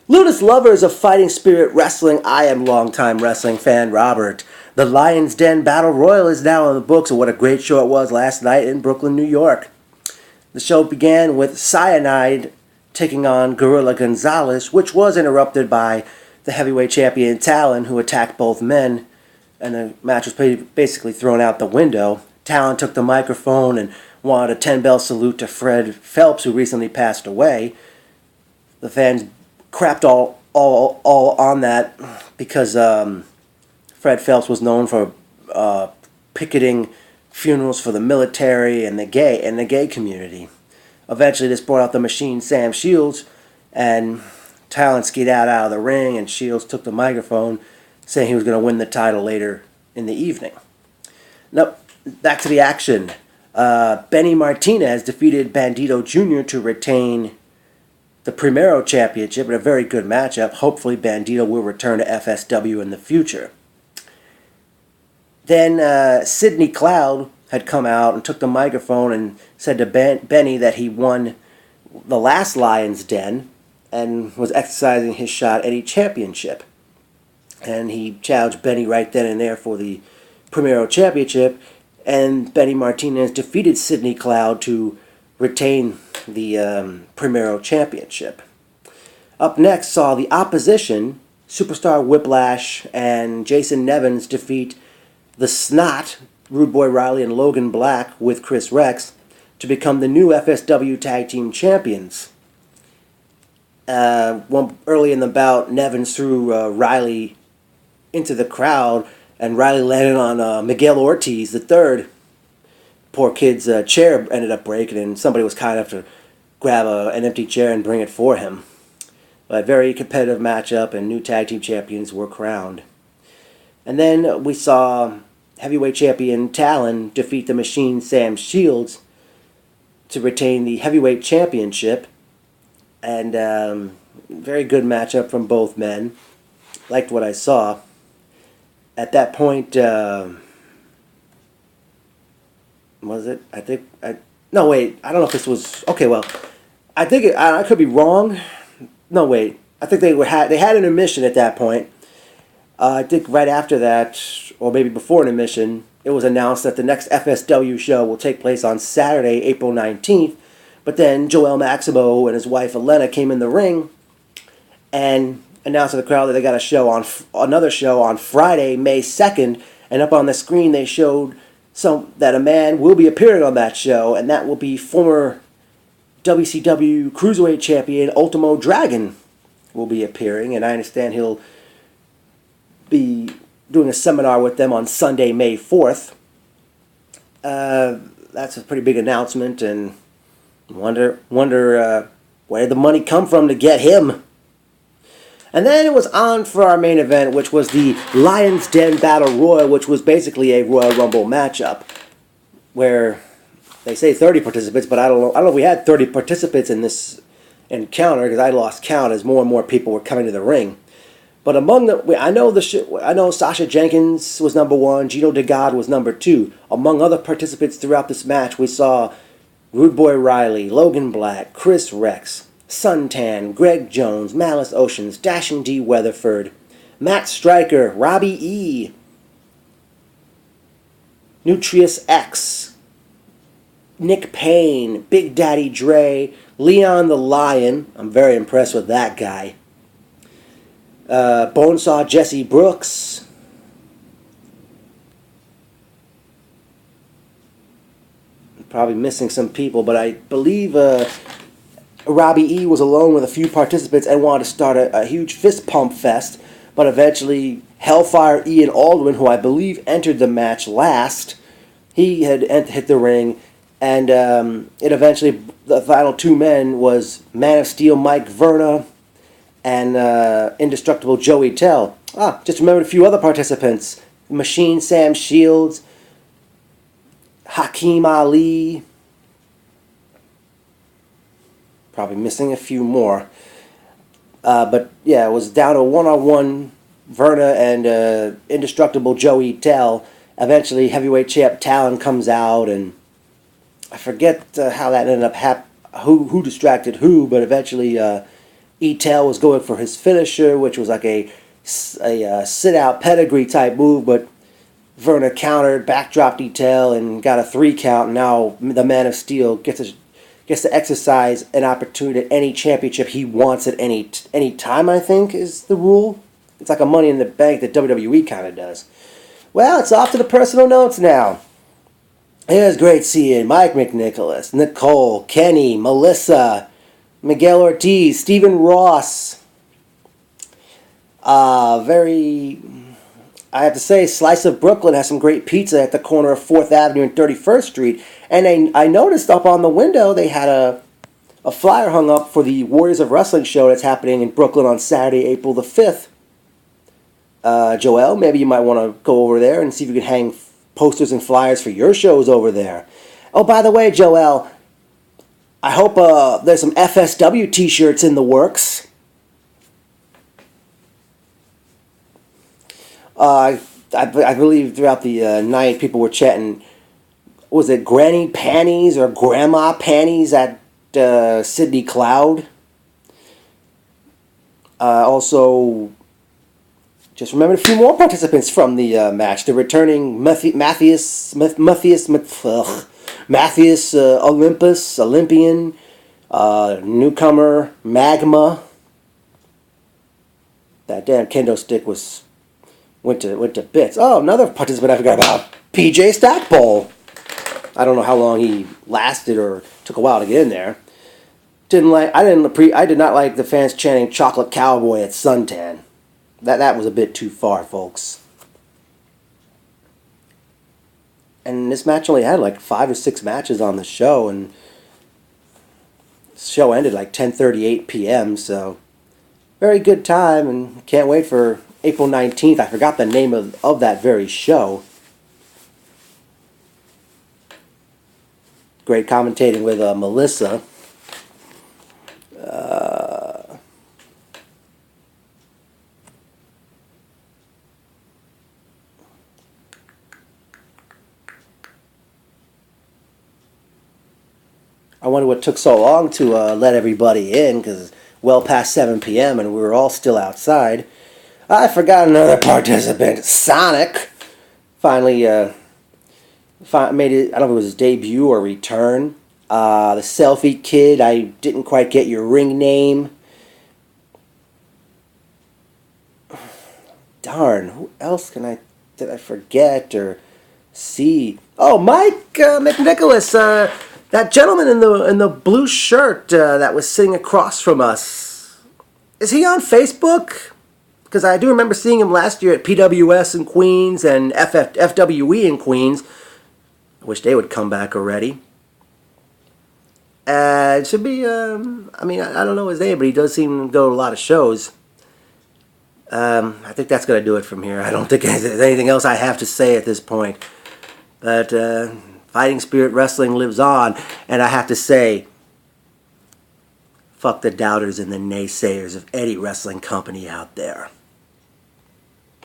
Ludus lovers of fighting spirit wrestling, I am longtime wrestling fan Robert. The Lion's Den Battle Royal is now on the books, and what a great show it was last night in Brooklyn, New York. The show began with Cyanide taking on Gorilla Gonzalez, which was interrupted by the heavyweight champion Talon, who attacked both men, and the match was basically thrown out the window. Talon took the microphone and wanted a 10-bell salute to Fred Phelps, who recently passed away. The fans crapped all on that because Fred Phelps was known for picketing funerals for the military and the gay community. Eventually, this brought out the Machine Sam Shields, and Talon skied out of the ring, and Shields took the microphone, saying he was going to win the title later in the evening. Now, back to the action. Benny Martinez defeated Bandito Jr. to retain the Primero Championship in a very good matchup. Hopefully Bandito will return to FSW in the future. Then Sidney Cloud had come out and took the microphone and said to Benny that he won the last Lion's Den and was exercising his shot at a championship. And he challenged Benny right then and there for the Primero Championship, and Benny Martinez defeated Sidney Cloud to retain the Primero Championship. Up next saw the opposition, Superstar Whiplash and Jason Nevins, defeat the Snot, Rude Boy Riley and Logan Black, with Chris Rex, to become the new FSW Tag Team Champions. Early in the bout, Nevins threw Riley into the crowd, and Riley landed on Miguel Ortiz III. Poor kid's chair ended up breaking, and somebody was kind enough to grab an empty chair and bring it for him. But very competitive matchup, and new tag team champions were crowned. And then we saw heavyweight champion Talon defeat the Machine Sam Shields to retain the heavyweight championship. And very good matchup from both men. Liked what I saw. At that point, was it? No, wait. I don't know if this was... Okay, well, I think I could be wrong. No, wait. I think they had an intermission at that point. I think right after that, or maybe before an intermission, it was announced that the next FSW show will take place on Saturday, April 19th. But then Joel Maximo and his wife Elena came in the ring and announced to the crowd that they got another show on Friday, May 2nd. And up on the screen they showed that a man will be appearing on that show, and that will be former WCW Cruiserweight Champion Ultimo Dragon will be appearing, and I understand he'll be doing a seminar with them on Sunday, May 4th. That's a pretty big announcement, and wonder where did the money come from to get him. And then it was on for our main event, which was the Lion's Den Battle Royal, which was basically a Royal Rumble matchup, where they say 30 participants, but I don't know if we had 30 participants in this encounter, because I lost count as more and more people were coming to the ring. But among I know Sasha Jenkins was number 1, Gino DeGod was number 2. Among other participants throughout this match, we saw Rude Boy Riley, Logan Black, Chris Rex, Suntan, Greg Jones, Malice Oceans, Dashing D. Weatherford, Matt Stryker, Robbie E., Nutrius X, Nick Payne, Big Daddy Dre, Leon the Lion, I'm very impressed with that guy, Bonesaw Jesse Brooks, probably missing some people, but I believe Robbie E. was alone with a few participants and wanted to start a huge fist pump fest, but eventually Hellfire Ian Aldwin, who I believe entered the match last, he had hit the ring, and it eventually, the final two men was Man of Steel Mike Verna and Indestructible Joey Tell. Just remembered a few other participants. Machine Sam Shields, Hakeem Ali, probably missing a few more. But yeah, it was down to one-on-one Verna and Indestructible Joey Tell. Eventually, heavyweight champ Talon comes out, and I forget how that ended up who distracted who, but eventually E-Tail was going for his finisher, which was like a sit-out pedigree type move, but Verna countered, backdropped E-Tail, and got a 3 count. And now the Man of Steel gets to exercise an opportunity at any championship he wants at any time, I think, is the rule. It's like a Money in the Bank that WWE kind of does. Well, it's off to the personal notes now. It was great seeing Mike McNicholas, Nicole, Kenny, Melissa, Miguel Ortiz, Stephen Ross. I have to say, Slice of Brooklyn has some great pizza at the corner of 4th Avenue and 31st Street. And I noticed up on the window they had a flyer hung up for the Warriors of Wrestling show that's happening in Brooklyn on Saturday, April the 5th. Joel, maybe you might want to go over there and see if you can hang posters and flyers for your shows over there. Oh, by the way, Joel, I hope there's some FSW t-shirts in the works. I believe throughout the night people were chatting, was it Granny Panties or Grandma Panties at Sydney Cloud? Also, just remembered a few more participants from the match. The returning Matthias Olympian, newcomer Magma. That damn kendo stick went to bits. Oh, another participant I forgot about, PJ Stackpole. I don't know how long he lasted or took a while to get in there. I did not like the fans chanting "Chocolate Cowboy" at Suntan. That was a bit too far, folks. And this match only had like 5 or 6 matches on the show, and the show ended like 10:38 p.m. So very good time, and can't wait for April 19th. I forgot the name of that very show. Great commentating with Melissa. I wonder what took so long to let everybody in, because well past 7 p.m. and we were all still outside. I forgot another participant, Sonic. Finally made it, I don't know if it was his debut or return. The Selfie Kid, I didn't quite get your ring name. Darn, who else did I forget or see? Oh, Mike McNicholas, that gentleman in the blue shirt that was sitting across from us. Is he on Facebook? Because I do remember seeing him last year at PWS in Queens and FWE in Queens. I wish they would come back already. It should be, I don't know his name, but he does seem to go to a lot of shows. I think that's going to do it from here. I don't think there's anything else I have to say at this point. But Fighting Spirit Wrestling lives on, and I have to say, fuck the doubters and the naysayers of any wrestling company out there.